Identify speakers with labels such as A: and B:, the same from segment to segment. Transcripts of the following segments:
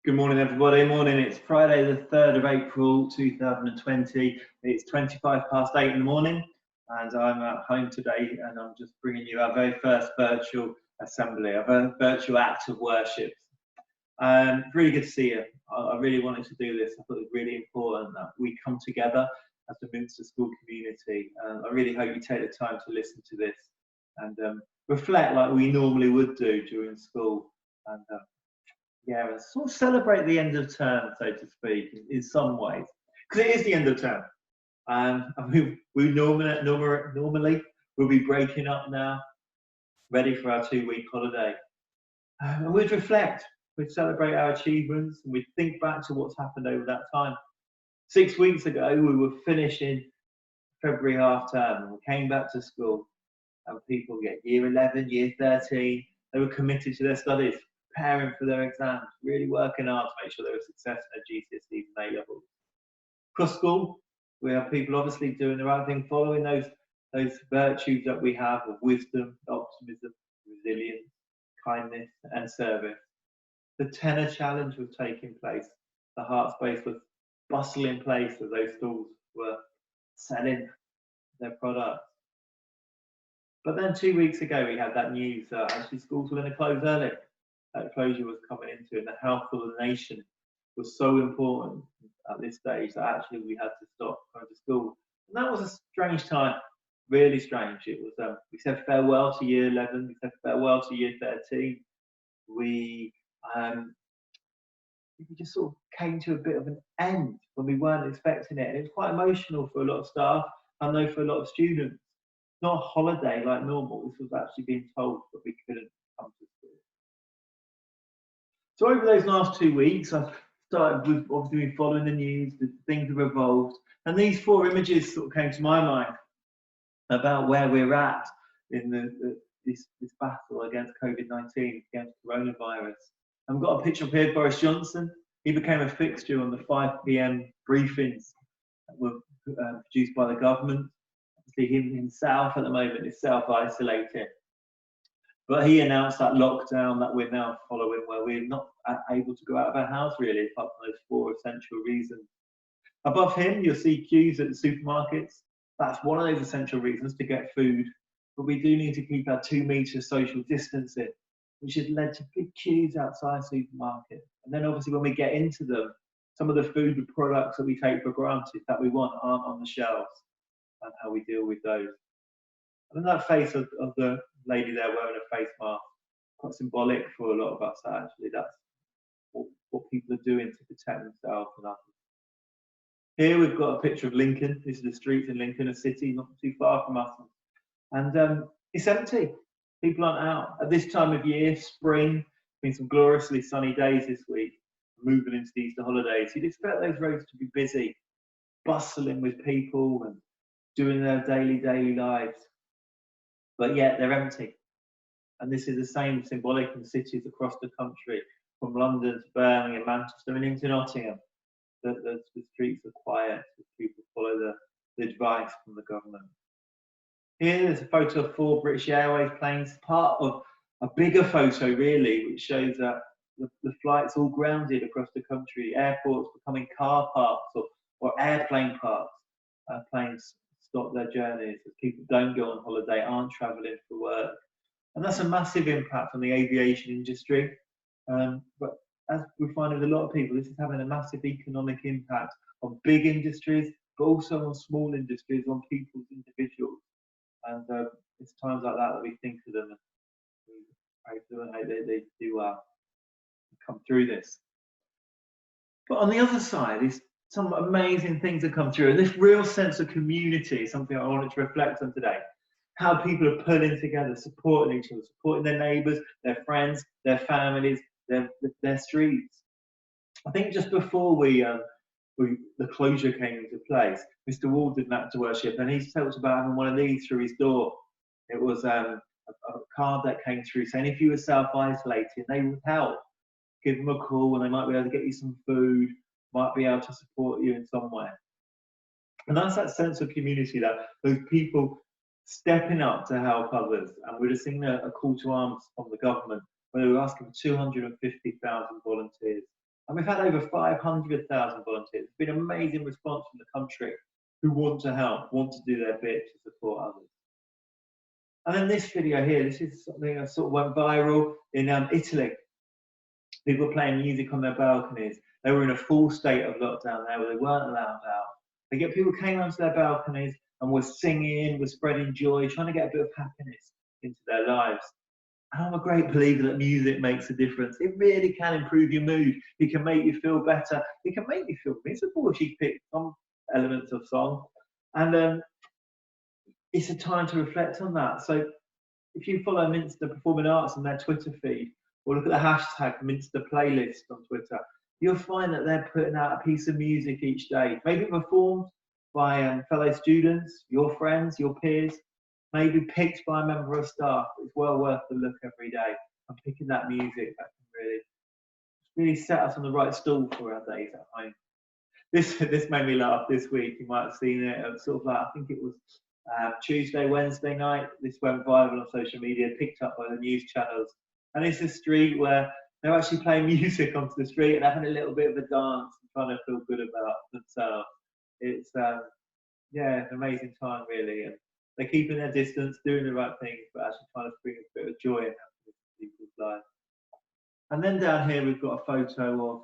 A: Good morning, everybody. Morning. It's Friday, the 3rd of April, 2020. It's 8:25 in the morning, and I'm at home today, and I'm just bringing you our very first virtual assembly, our virtual act of worship. Really good to see you. I really wanted to do this. I thought it was really important that we come together as the Minster school community. I really hope you take the time to listen to this and reflect like we normally would do during school. And yeah, sort of celebrate the end of term, so to speak, in some ways, because it is the end of term. And we normally we'll be breaking up now, ready for our 2-week holiday. And we'd reflect, we'd celebrate our achievements, and we'd think back to what's happened over that time. 6 weeks ago, we were finishing February half term, and we came back to school, and people get year 11, year 13, they were committed to their studies, preparing for their exams, really working hard to make sure they were successful in their GCSEs and A-levels. Across school, we have people obviously doing the right thing, following those virtues that we have of wisdom, optimism, resilience, kindness, and service. The tenor challenge was taking place. The heart space was bustling place as those stalls were selling their products. But then 2 weeks ago, we had that news that actually schools were going to close early. That closure was coming into it, and the health of the nation was so important at this stage that actually we had to stop going to school. And that was a strange time, really strange. It was we said farewell to year 11, we said farewell to year 13. We just sort of came to a bit of an end when we weren't expecting it, and it was quite emotional for a lot of staff. I know for a lot of students, not a holiday like normal. This was actually being told that we couldn't come to school. So over those last 2 weeks, I've started with obviously following the news, the things have evolved, and these 4 images sort of came to my mind about where we're at in this battle against COVID-19, against coronavirus. And we've got a picture up here of Boris Johnson. He became a fixture on the 5 p.m. briefings that were produced by the government. Obviously, him himself at the moment is self-isolating. But he announced that lockdown that we're now following, where we're not able to go out of our house really, apart from those 4 essential reasons. Above him, you'll see queues at the supermarkets. That's one of those essential reasons to get food. But we do need to keep our 2-metre social distancing, which has led to big queues outside supermarkets. And then obviously when we get into them, some of the food and products that we take for granted that we want aren't on the shelves, and how we deal with those. And then that face of the lady there wearing a face mask, quite symbolic for a lot of us actually. That's what people are doing to protect themselves and others. Here we've got a picture of Lincoln. This is the streets in Lincoln, a city not too far from us. And it's empty. People aren't out. At this time of year, spring, been some gloriously sunny days this week, moving into the Easter holidays. You'd expect those roads to be busy, bustling with people and doing their daily lives. But yet they're empty. And this is the same symbolic in cities across the country, from London to Birmingham, Manchester, and into Nottingham. The streets are quiet as people follow the advice from the government. Here there's a photo of 4 British Airways planes, part of a bigger photo really, which shows that the flights all grounded across the country, airports becoming car parks or airplane parks. Planes stop their journeys as people don't go on holiday, aren't travelling for work. And that's a massive impact on the aviation industry. But as we find with a lot of people, this is having a massive economic impact on big industries, but also on small industries, on people's individuals. And it's times like that we think of them and we pray for them and hope they do come through this. But on the other side is some amazing things that come through, and this real sense of community is something I wanted to reflect on today. How people are pulling together, supporting each other, supporting their neighbours, their friends, their families, their streets. I think just before the closure came into place, Mr. Wall did an act of worship, and he talked about having one of these through his door. It was a card that came through saying if you were self-isolating, they would help. Give them a call, and they might be able to get you some food, might be able to support you in some way. And that's that sense of community, that those people stepping up to help others. And we're just seeing a call to arms from the government, where they were asking for 250,000 volunteers. And we've had over 500,000 volunteers. It's been an amazing response from the country who want to help, want to do their bit to support others. And then this video here, this is something that sort of went viral in Italy. People playing music on their balconies. They were in a full state of lockdown there where they weren't allowed out. They get people came onto their balconies and were singing, were spreading joy, trying to get a bit of happiness into their lives. And I'm a great believer that music makes a difference. It really can improve your mood. It can make you feel better. It can make you feel miserable if you pick some elements of song. And it's a time to reflect on that. So if you follow Minster Performing Arts on their Twitter feed, or look at the hashtag Minster Playlist on Twitter, you'll find that they're putting out a piece of music each day, maybe performed by fellow students, your friends, your peers, maybe picked by a member of staff. It's well worth the look every day and picking that music that can really set us on the right stool for our days at home. This made me laugh this week. You might have seen it. It was sort of like, I think it was Tuesday, Wednesday night. This went viral on social media, picked up by the news channels. And it's a street where they're actually playing music onto the street and having a little bit of a dance and trying to feel good about themselves. It's yeah, an amazing time really. And they're keeping their distance, doing the right things, but actually trying to bring a bit of joy and happiness to people's lives. And then down here we've got a photo of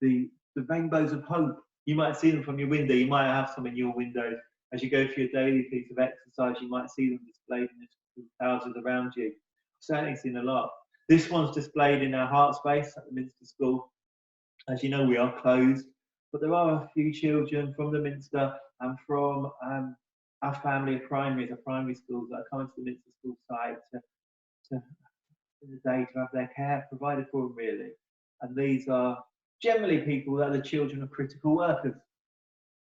A: the rainbows of hope. You might see them from your window. You might have some in your windows. As you go for your daily piece of exercise, you might see them displayed in the houses around you. I've certainly seen a lot. This one's displayed in our heart space at the Minster School. As you know, we are closed, but there are a few children from the Minster and from our family of primary schools that are coming to the Minster School site to in the day to have their care provided for them, really. And these are generally people that are the children of critical workers.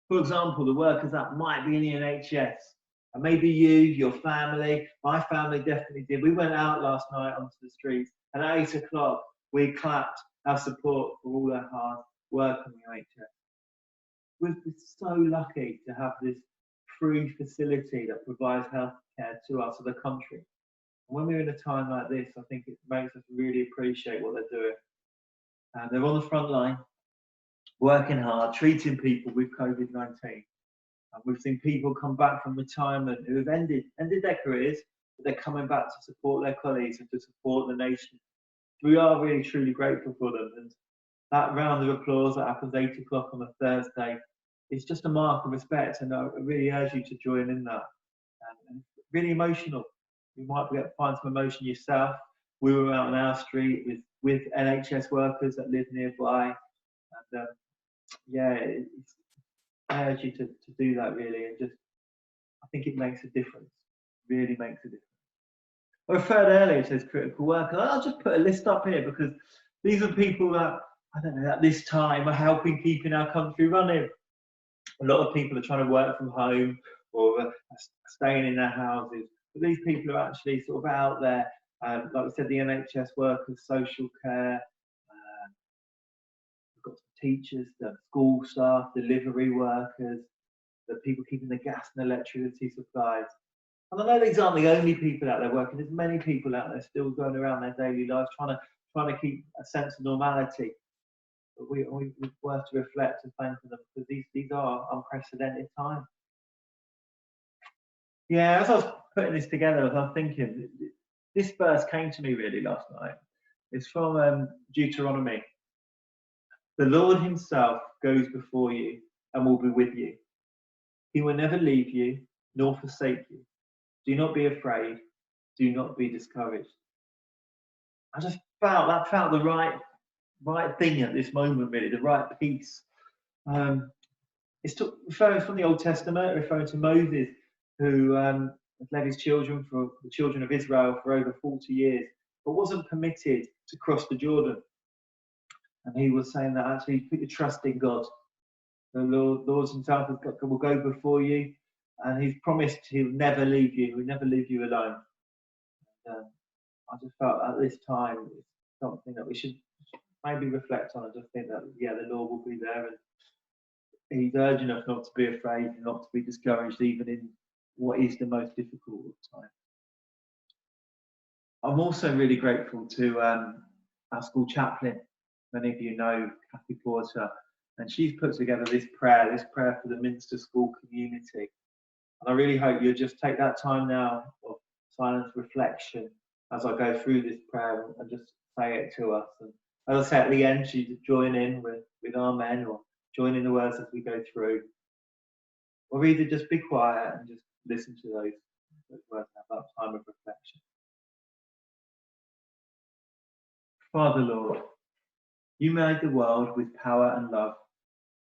A: For example, the workers that might be in the NHS. And maybe you, your family, my family definitely did. We went out last night onto the streets, and at 8 o'clock, we clapped our support for all their hard work on the NHS. We're so lucky to have this free facility that provides healthcare to us as a country. And when we're in a time like this, I think it makes us really appreciate what they're doing. They're on the front line, working hard, treating people with COVID-19. And we've seen people come back from retirement who have ended their careers, but they're coming back to support their colleagues and to support the nation. We are really, truly grateful for them. And that round of applause that happens 8 o'clock on a Thursday is just a mark of respect. And I really urge you to join in that. And it's really emotional. You might be able to find some emotion yourself. We were out on our street with NHS workers that live nearby. And yeah, I urge you to do that really, and just I think it makes a difference. Really makes a difference. I referred earlier to as critical worker. I'll just put a list up here because these are people that I don't know at this time are helping keeping our country running. A lot of people are trying to work from home or staying in their houses, but these people are actually sort of out there. Like we said, the NHS workers, social care. We've got some teachers, the school staff, delivery workers, the people keeping the gas and electricity supplies. And I know these aren't the only people out there working. There's many people out there still going around their daily lives trying to keep a sense of normality. But we're worth to reflect and thank them because these are unprecedented times. Yeah, as I was putting this together, I was thinking, this verse came to me really last night. It's from Deuteronomy. The Lord himself goes before you and will be with you. He will never leave you nor forsake you. Do not be afraid. Do not be discouraged. I just felt the right thing at this moment, really, the right peace. It's referring from the Old Testament, referring to Moses, who led his children, for the children of Israel, for over 40 years, but wasn't permitted to cross the Jordan. And he was saying that actually put your trust in God. The Lord himself will go before you, and he's promised he'll never leave you. He'll never leave you alone. And, I just felt at this time it's something that we should maybe reflect on and just think that, yeah, the Lord will be there, and he's urging us not to be afraid and not to be discouraged, even in what is the most difficult time. I'm also really grateful to our school chaplain. Many of you know Kathy Porter, and she's put together this prayer for the Minster school community. And I really hope you'll just take that time now of silent reflection as I go through this prayer and just say it to us. And as I say at the end, you join in with Amen, or join in the words as we go through. Or either just be quiet and just listen to those words, have that time of reflection. Father, Lord, you made the world with power and love.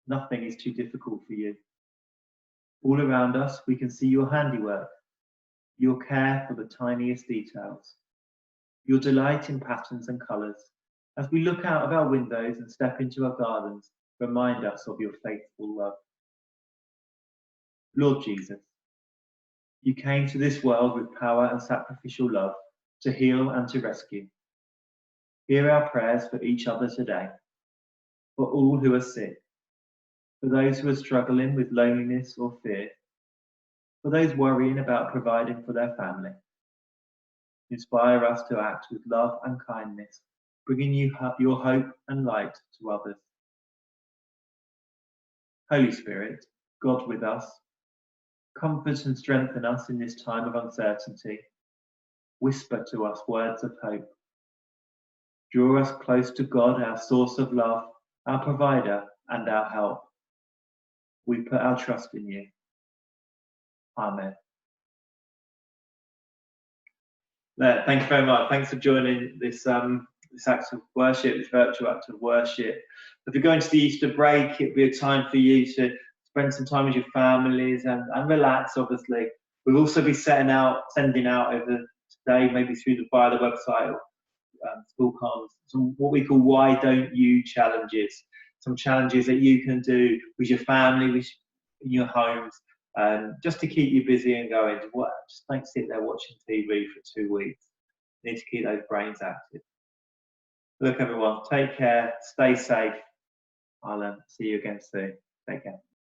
A: Nothing is too difficult for you. All around us, we can see your handiwork, your care for the tiniest details, your delight in patterns and colours. As we look out of our windows and step into our gardens, remind us of your faithful love. Lord Jesus, you came to this world with power and sacrificial love to heal and to rescue. Hear our prayers for each other today, for all who are sick, for those who are struggling with loneliness or fear, for those worrying about providing for their family. Inspire us to act with love and kindness, bringing you your hope and light to others. Holy Spirit, God with us, comfort and strengthen us in this time of uncertainty. Whisper to us words of hope. Draw us close to God, our source of love, our provider and our help. We put our trust in you. Amen. Thank you very much. Thanks for joining this act of worship, this virtual act of worship. If you're going to the Easter break, it'll be a time for you to spend some time with your families and relax, obviously. We'll also be sending out over today, maybe via the website or school comms, some what we call "Why Don't You" challenges. Some challenges that you can do with your family, in your homes, just to keep you busy and going. Just don't sit there watching TV for 2 weeks. You need to keep those brains active. Look, everyone, take care, stay safe. I'll see you again soon. Take care.